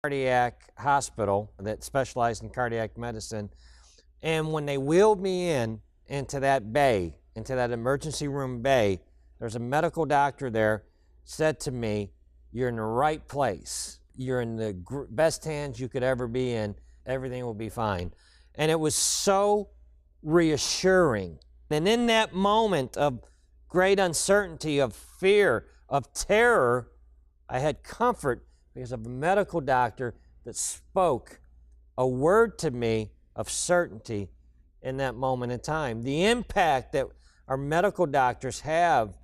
cardiac hospital that specialized in cardiac medicine. And when they wheeled me into that bay, into that emergency room bay, there's a medical doctor there, said to me, "You're in the right place. You're in the best hands you could ever be in. Everything will be fine." And it was so reassuring. And in that moment of great uncertainty, of fear, of terror, I had comfort because of a medical doctor that spoke a word to me of certainty in that moment in time. The impact that our medical doctors have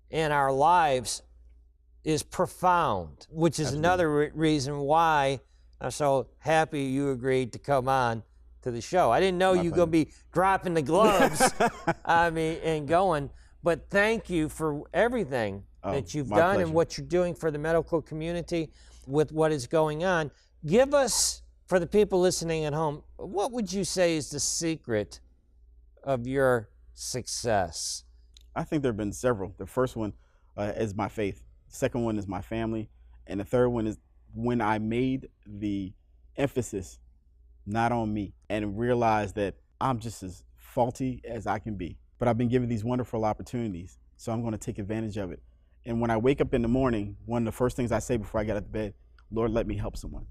in our lives is profound, which is another reason why I'm so happy you agreed to come on to the show. I didn't know you were going to be dropping the gloves, and going, but thank you for everything that you've done pleasure. And what you're doing for the medical community with what is going on. Give us, for the people listening at home, what would you say is the secret of your success? I think there have been several. The first one is my faith. The second one is my family. And the third one is when I made the emphasis not on me and realized that I'm just as faulty as I can be. But I've been given these wonderful opportunities, so I'm going to take advantage of it. And when I wake up in the morning, one of the first things I say before I get out of bed, Lord, let me help someone.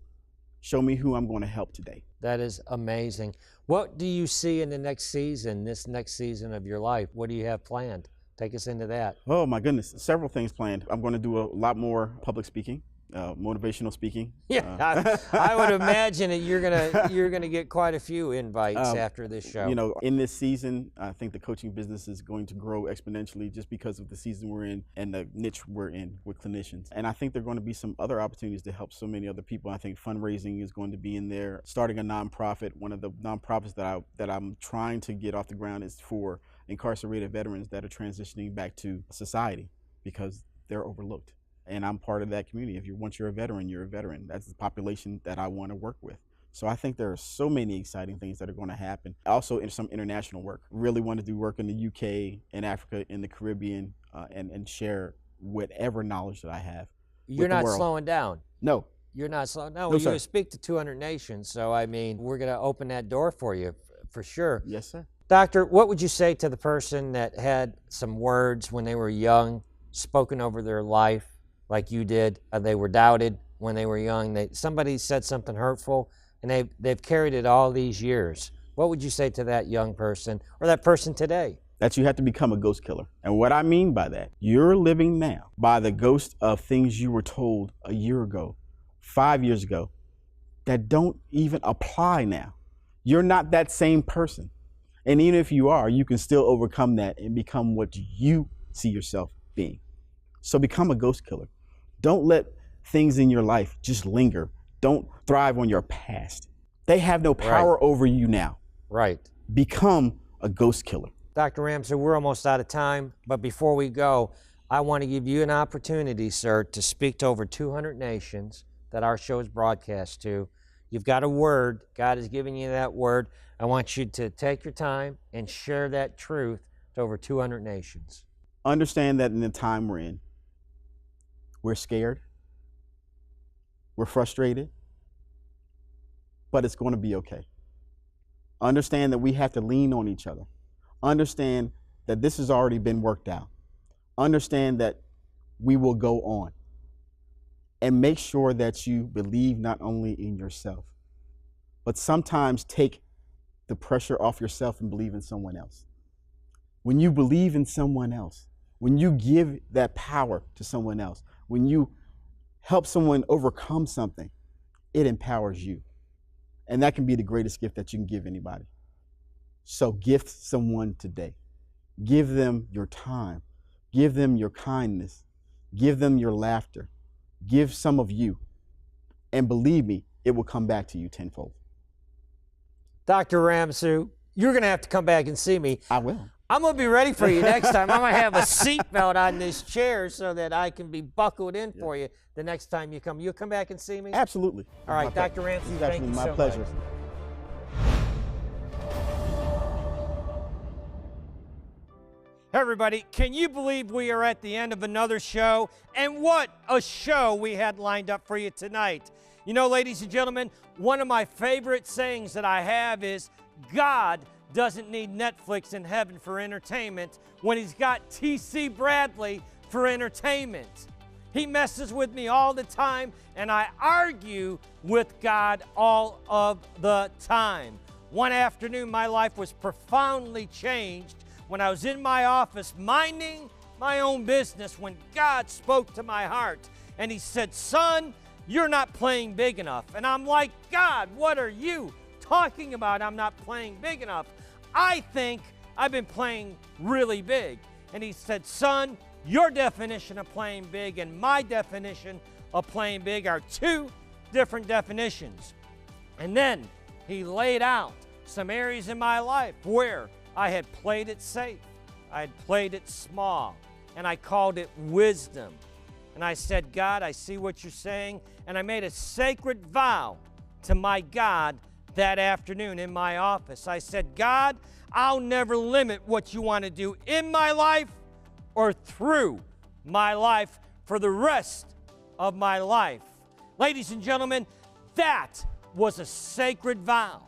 Show me who I'm going to help today. That is amazing. What do you see in the next season, this next season of your life? What do you have planned? Take us into that. Oh my goodness, several things planned. I'm going to do a lot more public speaking, motivational speaking. Yeah, I would imagine that you're gonna get quite a few invites after this show. You know, in this season, I think the coaching business is going to grow exponentially just because of the season we're in and the niche we're in with clinicians. And I think there are going to be some other opportunities to help so many other people. I think fundraising is going to be in there. Starting a nonprofit. One of the nonprofits that I'm trying to get off the ground is for incarcerated veterans that are transitioning back to society because they're overlooked. And I'm part of that community. Once you're a veteran, you're a veteran. That's the population that I want to work with. So I think there are so many exciting things that are going to happen. Also in some international work. Really want to do work in the UK, in Africa, in the Caribbean, and share whatever knowledge that I have. You're not slowing down. No. You're not slowing down. No, Well, sir. you speak to 200 nations, so I mean, we're going to open that door for you, for sure. Yes, sir. Doctor, what would you say to the person that had some words when they were young, spoken over their life, like you did? They were doubted when they were young. Somebody said something hurtful, and they've carried it all these years. What would you say to that young person or that person today? That you have to become a ghost killer. And what I mean by that, you're living now by the ghost of things you were told a year ago, 5 years ago, that don't even apply now. You're not that same person. And even if you are, you can still overcome that and become what you see yourself being. So become a ghost killer. Don't let things in your life just linger. Don't thrive on your past. They have no power over you now. Right. Become a ghost killer. Dr. Ramsue, we're almost out of time, but before we go, I want to give you an opportunity, sir, to speak to over 200 nations that our show is broadcast to. You've got a word. God has given you that word. I want you to take your time and share that truth to over 200 nations. Understand that in the time we're in, we're scared, we're frustrated, but it's going to be okay. Understand that we have to lean on each other. Understand that this has already been worked out. Understand that we will go on. And make sure that you believe not only in yourself, but sometimes take the pressure off yourself and believe in someone else. When you believe in someone else, when you give that power to someone else, when you help someone overcome something, it empowers you. And that can be the greatest gift that you can give anybody. So gift someone today. Give them your time. Give them your kindness. Give them your laughter. Give some of you. And believe me, it will come back to you tenfold. Dr. Ramsue, you're going to have to come back and see me. I will. I'm going to be ready for you next time. I'm going to have a seatbelt on this chair so that I can be buckled in for you the next time you come. You'll come back and see me? Absolutely. All right, Dr. Ramsue, thank you so much. My pleasure. Hey everybody, can you believe we are at the end of another show? And what a show we had lined up for you tonight. You know, ladies and gentlemen, one of my favorite sayings that I have is, God doesn't need Netflix in heaven for entertainment when He's got T.C. Bradley for entertainment. He messes with me all the time, and I argue with God all of the time. One afternoon, my life was profoundly changed when I was in my office minding my own business when God spoke to my heart, and He said, son, you're not playing big enough. And I'm like, God, what are you talking about? I'm not playing big enough. I think I've been playing really big. And He said, son, your definition of playing big and my definition of playing big are two different definitions. And then He laid out some areas in my life where I had played it safe. I had played it small. And I called it wisdom. And I said, God, I see what you're saying. And I made a sacred vow to my God that afternoon in my office. I said, God, I'll never limit what you want to do in my life or through my life for the rest of my life. Ladies and gentlemen, that was a sacred vow.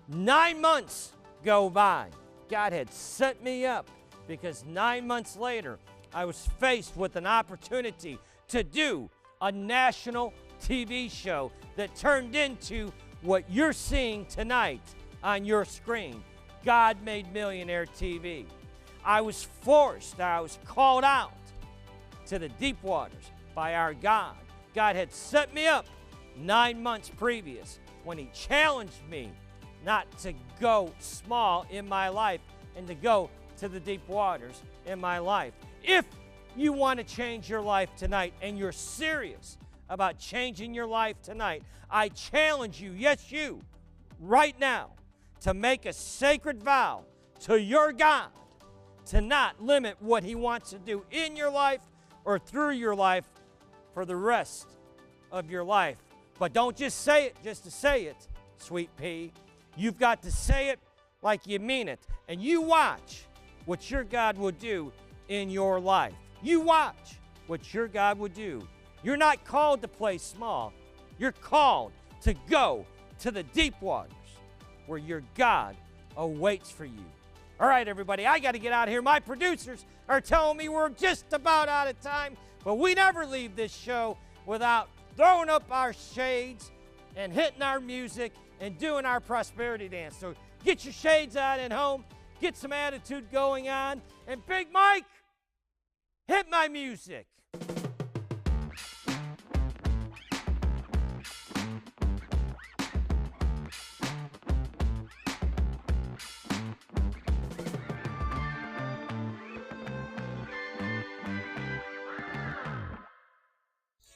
9 months go by. God had set me up because 9 months later, I was faced with an opportunity to do a national TV show that turned into what you're seeing tonight on your screen, God Made Millionaire TV. I was called out to the deep waters by our God. God had set me up 9 months previous when He challenged me not to go small in my life and to go to the deep waters in my life. If you want to change your life tonight and you're serious about changing your life tonight, I challenge you, yes you, right now, to make a sacred vow to your God to not limit what He wants to do in your life or through your life for the rest of your life. But don't just say it just to say it, sweet pea. You've got to say it like you mean it. And you watch what your God will do in your life. You watch what your God will do. You're not called to play small. You're called to go to the deep waters where your God awaits for you. All right, everybody, I got to get out of here. My producers are telling me we're just about out of time, but we never leave this show without throwing up our shades and hitting our music and doing our prosperity dance. So get your shades on at home, get some attitude going on, and Big Mike, hit my music.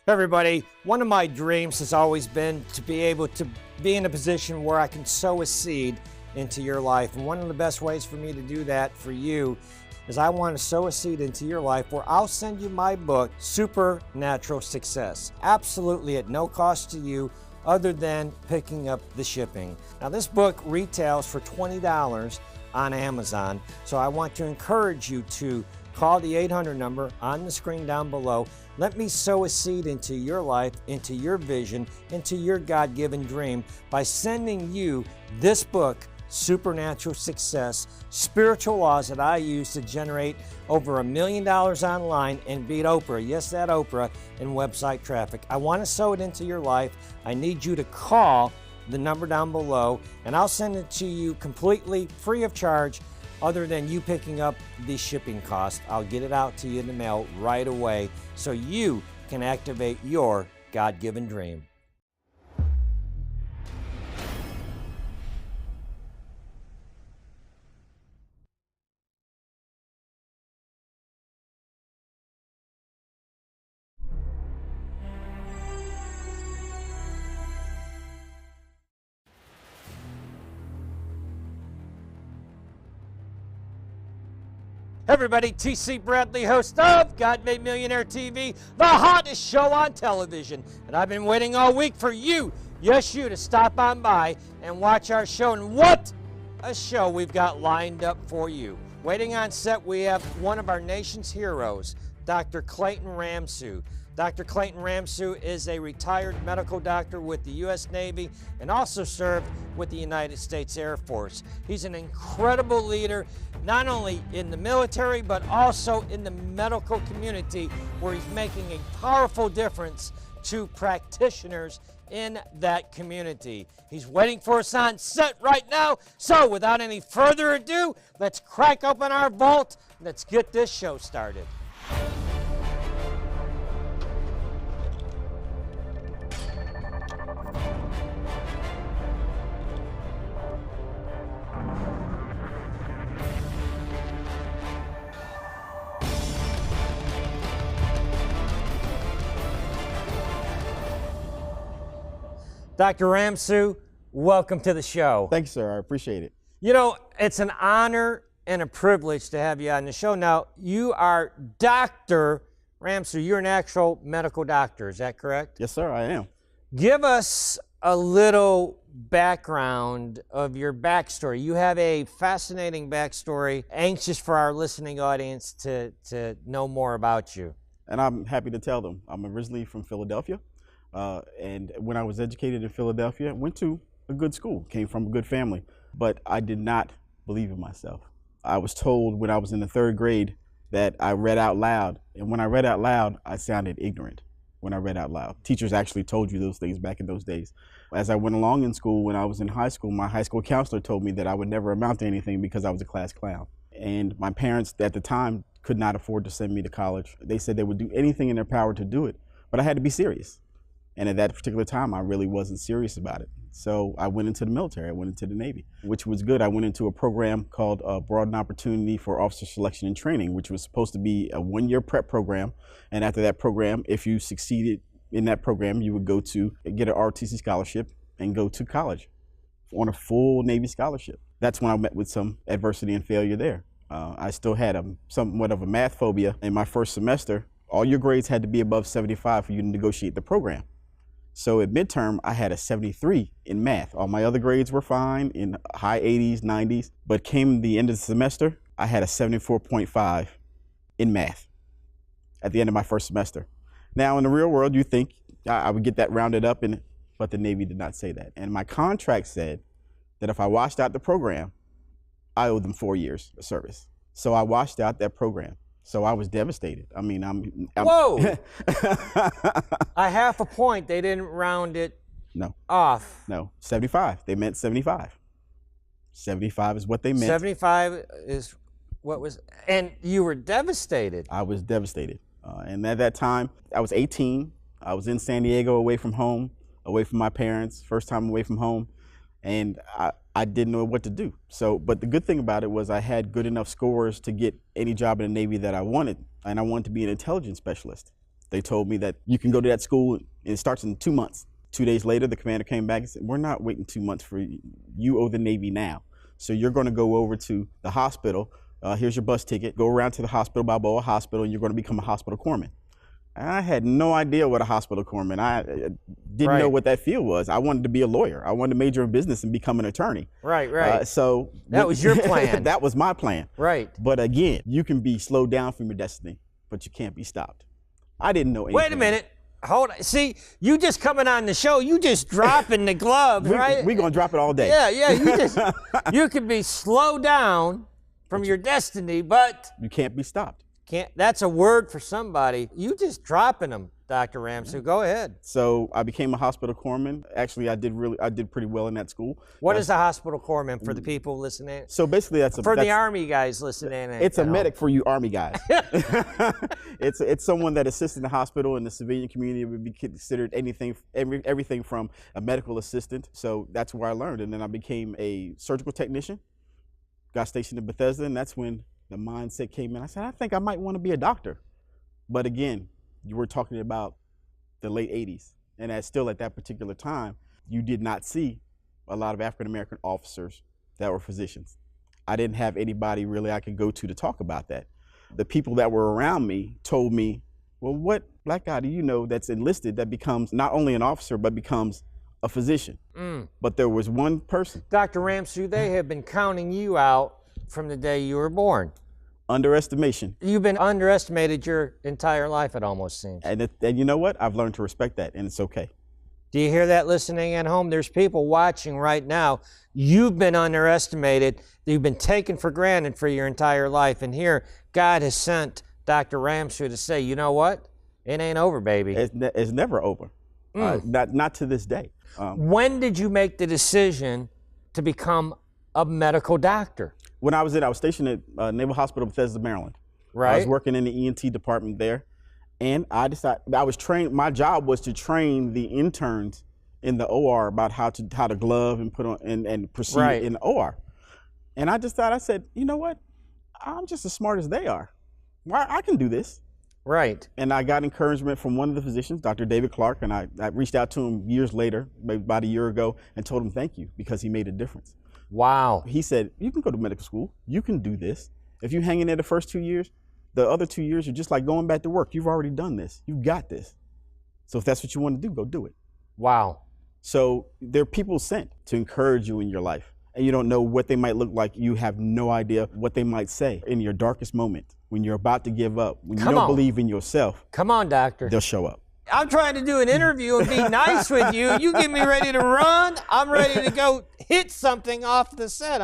Everybody, one of my dreams has always been to be able to be in a position where I can sow a seed into your life. And one of the best ways for me to do that for you is I want to sow a seed into your life where I'll send you my book, Supernatural Success, absolutely at no cost to you other than picking up the shipping. Now, this book retails for $20 on Amazon, so I want to encourage you to call the 800 number on the screen down below. Let me sow a seed into your life, into your vision, into your God-given dream by sending you this book, Supernatural Success, spiritual laws that I use to generate over $1 million online and beat Oprah, yes, that Oprah, in website traffic. I want to sow it into your life. I need you to call the number down below, and I'll send it to you completely free of charge other than you picking up the shipping cost. I'll get it out to you in the mail right away so you can activate your God-given dream. Everybody, T.C. Bradley, host of God Made Millionaire TV, the hottest show on television. And I've been waiting all week for you, yes you, to stop on by and watch our show. And what a show we've got lined up for you. Waiting on set, we have one of our nation's heroes, Dr. Clayton Ramsue. Dr. Clayton Ramsue is a retired medical doctor with the U.S. Navy and also served with the United States Air Force. He's an incredible leader, not only in the military, but also in the medical community, where he's making a powerful difference to practitioners in that community. He's waiting for us on set right now. So without any further ado, let's crack open our vault. Let's get this show started. Dr. Ramsue, welcome to the show. Thanks, sir. I appreciate it. You know, it's an honor and a privilege to have you on the show. Now, you are Dr. Ramsue. You're an actual medical doctor, is that correct? Yes, sir, I am. Give us a little background of your backstory. You have a fascinating backstory. Anxious for our listening audience to know more about you. And I'm happy to tell them. I'm originally from Philadelphia. And when I was educated in Philadelphia, I went to a good school, came from a good family, but I did not believe in myself. I was told when I was in the 3rd grade that I read out loud, and when I read out loud, I sounded ignorant when I read out loud. Teachers actually told you those things back in those days. As I went along in school, when I was in high school, my high school counselor told me that I would never amount to anything because I was a class clown. And my parents at the time could not afford to send me to college. They said they would do anything in their power to do it, but I had to be serious. And at that particular time, I really wasn't serious about it. So I went into the military. I went into the Navy, which was good. I went into a program called Broadened Opportunity for Officer Selection and Training, which was supposed to be a 1-year prep program. And after that program, if you succeeded in that program, you would go to get an ROTC scholarship and go to college on a full Navy scholarship. That's when I met with some adversity and failure there. I still had somewhat of a math phobia. In my first semester, all your grades had to be above 75 for you to negotiate the program. So at midterm, I had a 73 in math. All my other grades were fine, in high 80s, 90s, but came the end of the semester, I had a 74.5 in math at the end of my first semester. Now in the real world, you think I would get that rounded up, but the Navy did not say that. And my contract said that if I washed out the program, I owed them 4 years of service. So I washed out that program. So I was devastated. I mean, I'm Whoa! A half a point, they didn't round it off. No, 75. They meant 75. 75 is what they meant. 75 is what was, and you were devastated. I was devastated. And at that time, I was 18. I was in San Diego, away from home, away from my parents, first time away from home. And I didn't know what to do. So, but the good thing about it was I had good enough scores to get any job in the Navy that I wanted. And I wanted to be an intelligence specialist. They told me that you can go to that school and it starts in 2 months. 2 days later, the commander came back and said, we're not waiting 2 months for you. You owe the Navy now. So you're going to go over to the hospital. Here's your bus ticket. Go around to the hospital, Balboa Hospital, and you're going to become a hospital corpsman. I had no idea what a hospital corpsman. I didn't know what that field was. I wanted to be a lawyer. I wanted to major in business and become an attorney. Right. So that was your plan. That was my plan. Right. But again, you can be slowed down from your destiny, but you can't be stopped. I didn't know anything. Wait a minute. Hold on. See, you just coming on the show, you just dropping the gloves, right? We're going to drop it all day. Yeah. You can be slowed down from your destiny, but you can't be stopped. That's a word for somebody. You just dropping them, Dr. Ramsue. Go ahead. So I became a hospital corpsman. Actually, I did pretty well in that school. What is a hospital corpsman for the people listening? So basically, for the Army guys listening. It's a medic for you Army guys. It's someone that assists in the hospital, and the civilian community would be considered everything from a medical assistant. So that's where I learned, and then I became a surgical technician. Got stationed in Bethesda, and that's when the mindset came in. I said, I think I might want to be a doctor. But again, you were talking about the late 80s. And still at that particular time, you did not see a lot of African-American officers that were physicians. I didn't have anybody really I could go to talk about that. The people that were around me told me, well, what black guy do you know that's enlisted that becomes not only an officer, but becomes a physician? But there was one person. Dr. Ramsue, they have been counting you out from the day you were born. Underestimation. You've been underestimated your entire life, it almost seems. And you know what? I've learned to respect that, and it's okay. Do you hear that listening at home? There's people watching right now. You've been underestimated. You've been taken for granted for your entire life. And here, God has sent Dr. Ramsue to say, you know what? It ain't over, baby. It's never over. Not to this day. When did you make the decision to become a medical doctor? When I was stationed at Naval Hospital, Bethesda, Maryland. Right. I was working in the ENT department there. And I decided, I was trained, my job was to train the interns in the OR about how to glove and put on and proceed in the OR. And I just thought, I said, you know what? I'm just as smart as they are. I can do this. Right. And I got encouragement from one of the physicians, Dr. David Clark, and I reached out to him years later, maybe about a year ago, and told him thank you because he made a difference. Wow. He said, you can go to medical school. You can do this. If you hang in there the first 2 years, the other 2 years are just like going back to work. You've already done this. You've got this. So if that's what you want to do, go do it. Wow. So there are people sent to encourage you in your life. And you don't know what they might look like. You have no idea what they might say in your darkest moment, when you're about to give up, when you don't believe in yourself. Come on, doctor. They'll show up. I'm trying to do an interview and be nice with you. You get me ready to run. I'm ready to go hit something off the set.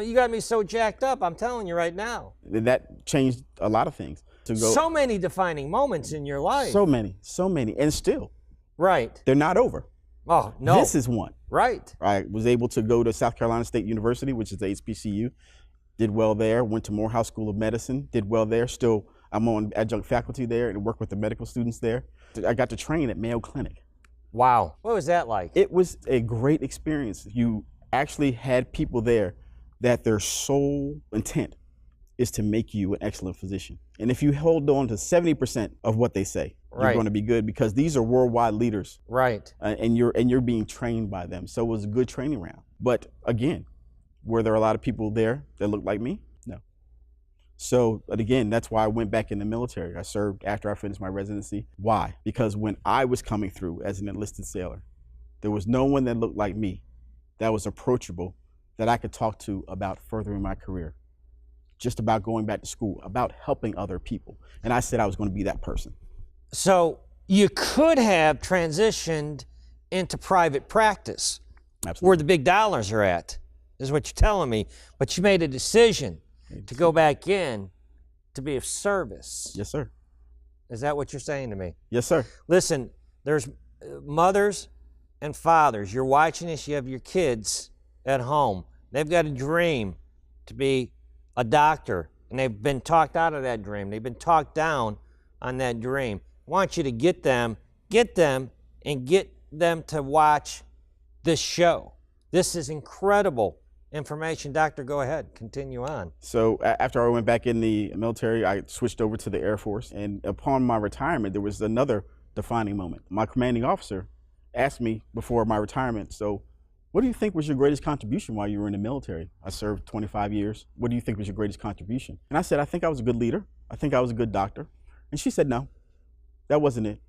You got me so jacked up. I'm telling you right now. That changed a lot of things. So many defining moments in your life. So many, and still. Right. They're not over. Oh, no. This is one. Right. I was able to go to South Carolina State University, which is the HBCU. Did well there. Went to Morehouse School of Medicine. Did well there. Still, I'm on adjunct faculty there and work with the medical students there. I got to train at Mayo Clinic. Wow. What was that like? It was a great experience. You actually had people there that their sole intent is to make you an excellent physician. And if you hold on to 70% of what they say, you're going to be good, because these are worldwide leaders. Right. And you're being trained by them. So it was a good training round. But again, were there a lot of people there that looked like me? No. So, but again, that's why I went back in the military. I served after I finished my residency. Why? Because when I was coming through as an enlisted sailor, there was no one that looked like me that was approachable, that I could talk to about furthering my career, just about going back to school, about helping other people. And I said I was going to be that person. So you could have transitioned into private practice. Absolutely. Where the big dollars are at, is what you're telling me. But you made a decision to go back in to be of service. Yes, sir. Is that what you're saying to me? Yes, sir. Listen, there's mothers and fathers. You're watching this. You have your kids at home. They've got a dream to be a doctor, and they've been talked out of that dream. They've been talked down on that dream. I want you to get them, and get them to watch this show. This is incredible information. Doctor, go ahead. Continue on. So after I went back in the military, I switched over to the Air Force. And upon my retirement, there was another defining moment. My commanding officer asked me before my retirement, so what do you think was your greatest contribution while you were in the military? I served 25 years. What do you think was your greatest contribution? And I said, I think I was a good leader. I think I was a good doctor. And she said, no, that wasn't it.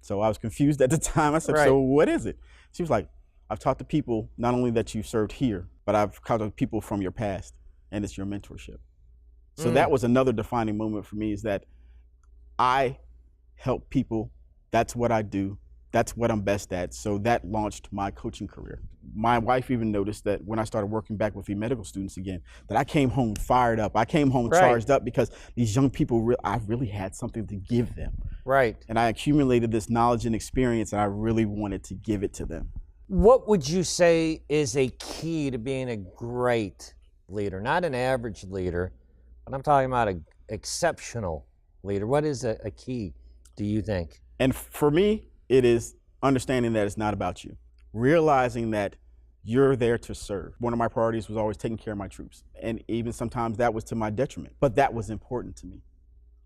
So I was confused at the time. I said, so what is it? She was like, I've talked to people, not only that you served here, but I've talked to people from your past, and it's your mentorship. So that was another defining moment for me, is that I help people. That's what I do. That's what I'm best at. So that launched my coaching career. My wife even noticed that when I started working back with the medical students again, that I came home fired up. I came home charged up, because these young people, I really had something to give them. Right. And I accumulated this knowledge and experience, and I really wanted to give it to them. What would you say is a key to being a great leader? Not an average leader, but I'm talking about an exceptional leader. What is a key, do you think? And for me, it is understanding that it's not about you. Realizing that you're there to serve. One of my priorities was always taking care of my troops. And even sometimes that was to my detriment. But that was important to me.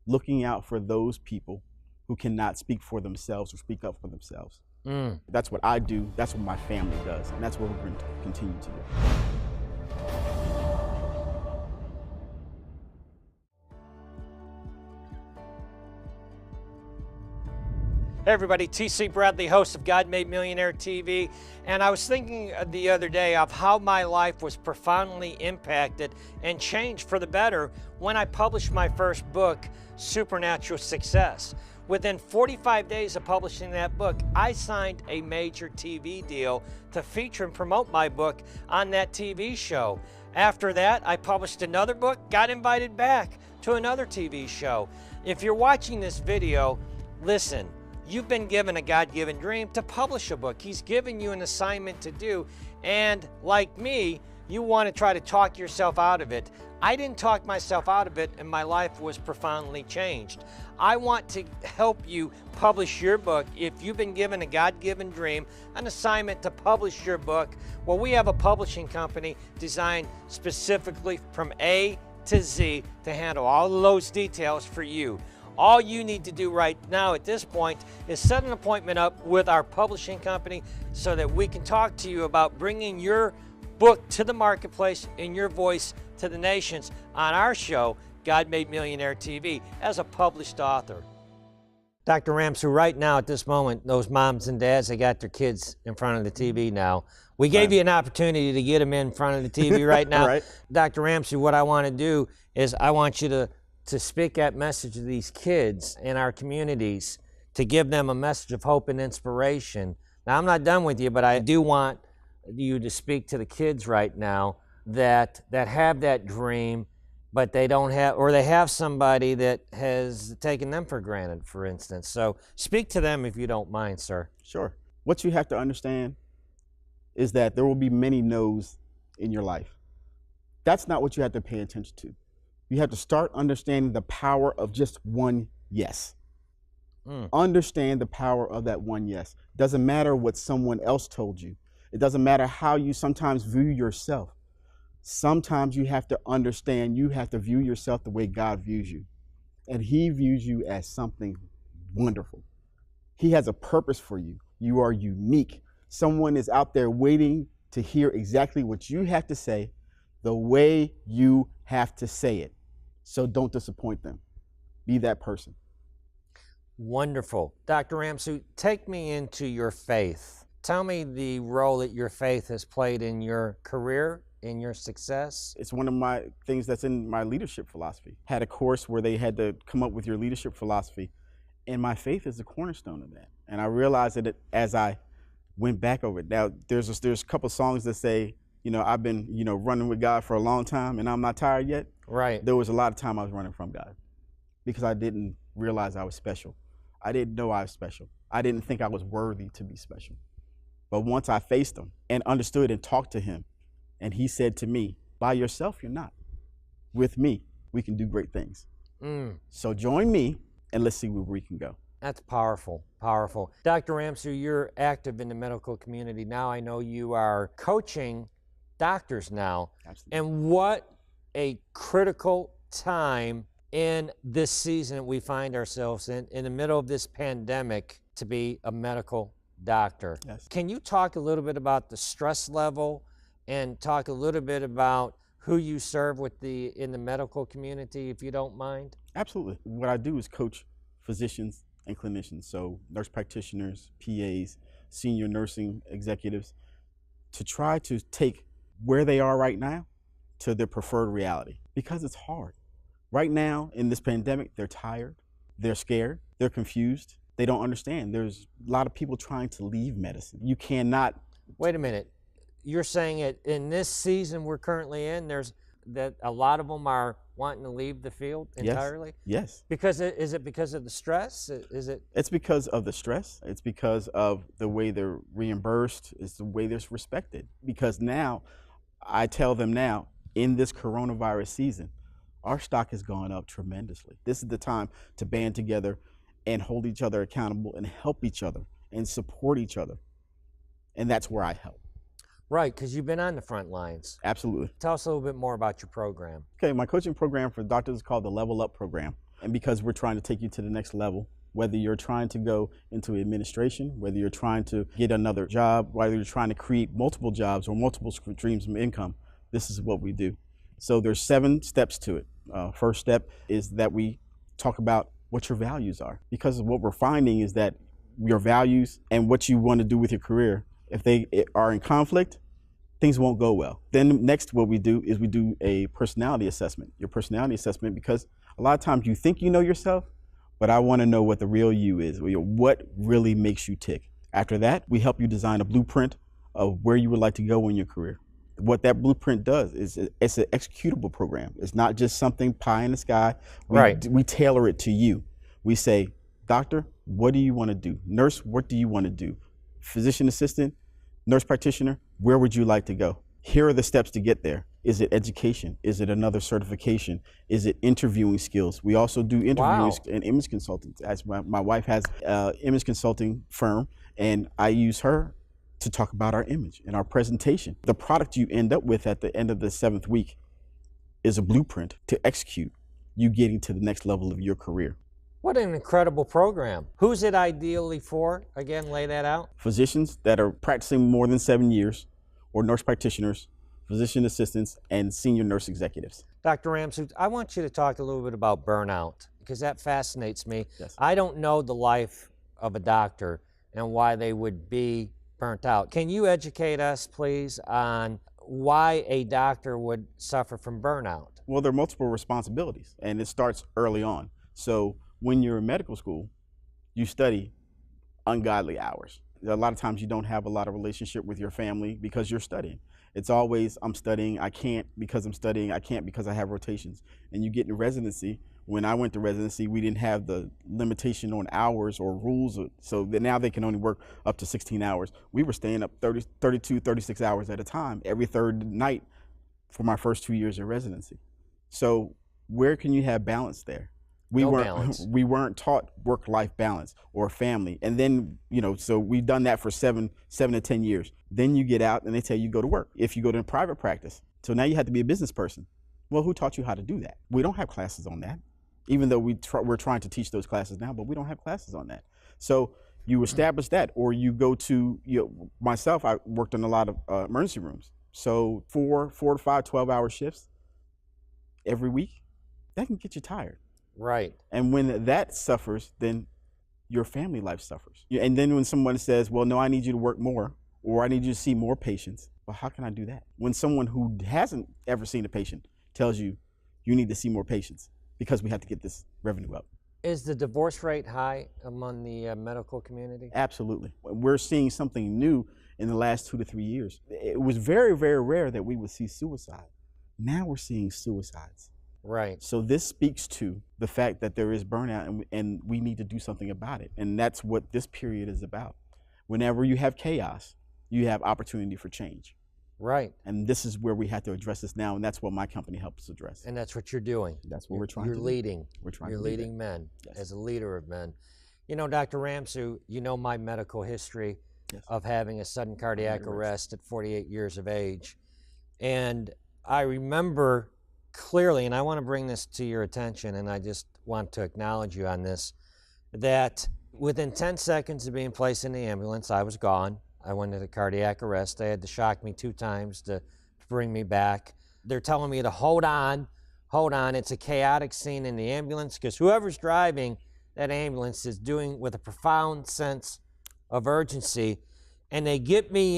Looking out for those people who cannot speak for themselves or speak up for themselves. That's what I do. That's what my family does. And that's what we're going to continue to do. Hey everybody, TC Bradley, host of God Made Millionaire TV, and I was thinking the other day of how my life was profoundly impacted and changed for the better when I published my first book, Supernatural Success. Within 45 days of publishing that book, I signed a major TV deal to feature and promote my book on that TV show. After that, I published another book, got invited back to another TV show. If you're watching this video, listen. You've been given a God-given dream to publish a book. He's given you an assignment to do, and like me, you want to try to talk yourself out of it. I didn't talk myself out of it, and my life was profoundly changed. I want to help you publish your book. If you've been given a God-given dream, an assignment to publish your book, well, we have a publishing company designed specifically from A to Z to handle all of those details for you. All you need to do right now at this point is set an appointment up with our publishing company so that we can talk to you about bringing your book to the marketplace and your voice to the nations on our show, God Made Millionaire TV, as a published author. Dr. Ramsue, right now at this moment, those moms and dads, they got their kids in front of the TV now. We gave you an opportunity to get them in front of the TV right now. Right. Dr. Ramsue, what I want to do is I want you to speak that message to these kids in our communities, to give them a message of hope and inspiration. Now, I'm not done with you, but I do want you to speak to the kids right now that have that dream, but they don't have, or they have somebody that has taken them for granted, for instance. So speak to them if you don't mind, sir. Sure. What you have to understand is that there will be many no's in your life. That's not what you have to pay attention to. You have to start understanding the power of just one yes. Understand the power of that one yes. Doesn't matter what someone else told you. It doesn't matter how you sometimes view yourself. Sometimes you have to understand, you have to view yourself the way God views you. And He views you as something wonderful. He has a purpose for you. You are unique. Someone is out there waiting to hear exactly what you have to say, the way you have to say it. So don't disappoint them. Be that person. Wonderful. Dr. Ramsue, take me into your faith. Tell me the role that your faith has played in your career, in your success. It's one of my things that's in my leadership philosophy. Had a course where they had to come up with your leadership philosophy, and my faith is the cornerstone of that. And I realized that as I went back over it. Now, there's a couple songs that say, I've been, running with God for a long time and I'm not tired yet. Right. There was a lot of time I was running from God because I didn't realize I was special. I didn't know I was special. I didn't think I was worthy to be special. But once I faced Him and understood and talked to Him, and He said to me, by yourself, you're not. With me, we can do great things. So join me and let's see where we can go. That's powerful, powerful. Dr. Ramsue, you're active in the medical community now. I know you are coaching doctors now. Absolutely. And what a critical time in this season that we find ourselves in the middle of this pandemic, to be a medical doctor. Yes. Can you talk a little bit about the stress level and talk a little bit about who you serve in the medical community, if you don't mind? Absolutely. What I do is coach physicians and clinicians, so nurse practitioners, PAs, senior nursing executives, to try to take where they are right now to their preferred reality, because it's hard. Right now in this pandemic, they're tired, they're scared, they're confused, they don't understand. There's a lot of people trying to leave medicine. You cannot. Wait a minute. You're saying it in this season we're currently in, that a lot of them are wanting to leave the field entirely? Yes. Is it because of the stress? It's because of the stress. It's because of the way they're reimbursed. It's the way they're respected. Because now, I tell them now, in this coronavirus season, our stock has gone up tremendously. This is the time to band together and hold each other accountable and help each other and support each other. And that's where I help. Right, because you've been on the front lines. Absolutely. Tell us a little bit more about your program. Okay, my coaching program for doctors is called the Level Up Program. And because we're trying to take you to the next level, whether you're trying to go into administration, whether you're trying to get another job, whether you're trying to create multiple jobs or multiple streams of income, this is what we do. So there's 7 steps to it. First step is that we talk about what your values are, because what we're finding is that your values, and what you want to do with your career, if they are in conflict, things won't go well. Then next, what we do is we do a personality assessment. Your personality assessment, because a lot of times you think you know yourself, but I want to know what the real you is, what really makes you tick. After that, we help you design a blueprint of where you would like to go in your career. What that blueprint does is it's an executable program. It's not just something pie in the sky. We tailor it to you. We say, doctor, what do you want to do? Nurse, what do you want to do? Physician assistant, nurse practitioner, where would you like to go? Here are the steps to get there. Is it education? Is it another certification? Is it interviewing skills? We also do interviewing and image consulting. As my wife has an image consulting firm, and I use her to talk about our image and our presentation. The product you end up with at the end of the 7th week is a blueprint to execute you getting to the next level of your career. What an incredible program. Who's it ideally for? Again, lay that out. Physicians that are practicing more than 7 years, or nurse practitioners, physician assistants, and senior nurse executives. Dr. Ramsue, I want you to talk a little bit about burnout, because that fascinates me. Yes. I don't know the life of a doctor and why they would be burnt out. Can you educate us, please, on why a doctor would suffer from burnout? Well, there are multiple responsibilities, and it starts early on. So when you're in medical school, you study ungodly hours. A lot of times you don't have a lot of relationship with your family because you're studying. It's always, I'm studying, I can't because I'm studying, I can't because I have rotations. And you get in residency. When I went to residency, we didn't have the limitation on hours or rules, so that now they can only work up to 16 hours. We were staying up 30, 32, 36 hours at a time every third night for my first 2 years of residency. So where can you have balance there? We weren't taught work-life balance or family. And then, so we've done that for 7 to 10 years. Then you get out and they tell you go to work. If you go to private practice, so now you have to be a business person. Well, who taught you how to do that? We don't have classes on that, even though we're trying to teach those classes now, but we don't have classes on that. So you establish that, or you go to, myself, I worked in a lot of emergency rooms. So 4 to 5 12-hour shifts every week, that can get you tired. Right. And when that suffers, then your family life suffers. And then when someone says, well, no, I need you to work more, or I need you to see more patients, well, how can I do that? When someone who hasn't ever seen a patient tells you, you need to see more patients because we have to get this revenue up. Is the divorce rate high among the medical community? Absolutely. We're seeing something new in the last 2 to 3 years. It was very, very rare that we would see suicide. Now we're seeing suicides. Right. So this speaks to the fact that there is burnout, and we need to do something about it. And that's what this period is about. Whenever you have chaos, you have opportunity for change. Right. And this is where we have to address this now, and that's what my company helps address. And that's what you're doing. That's what we're trying to do. You're leading. You're leading men, yes, as a leader of men. Dr. Ramsue, you know my medical history, yes, of having a sudden cardiac arrest at 48 years of age. And I remember clearly, and I want to bring this to your attention, and I just want to acknowledge you on this, that within 10 seconds of being placed in the ambulance, I was gone. I went into cardiac arrest. They had to shock me 2 times to bring me back. They're telling me to hold on. It's a chaotic scene in the ambulance because whoever's driving that ambulance is doing with a profound sense of urgency, and they get me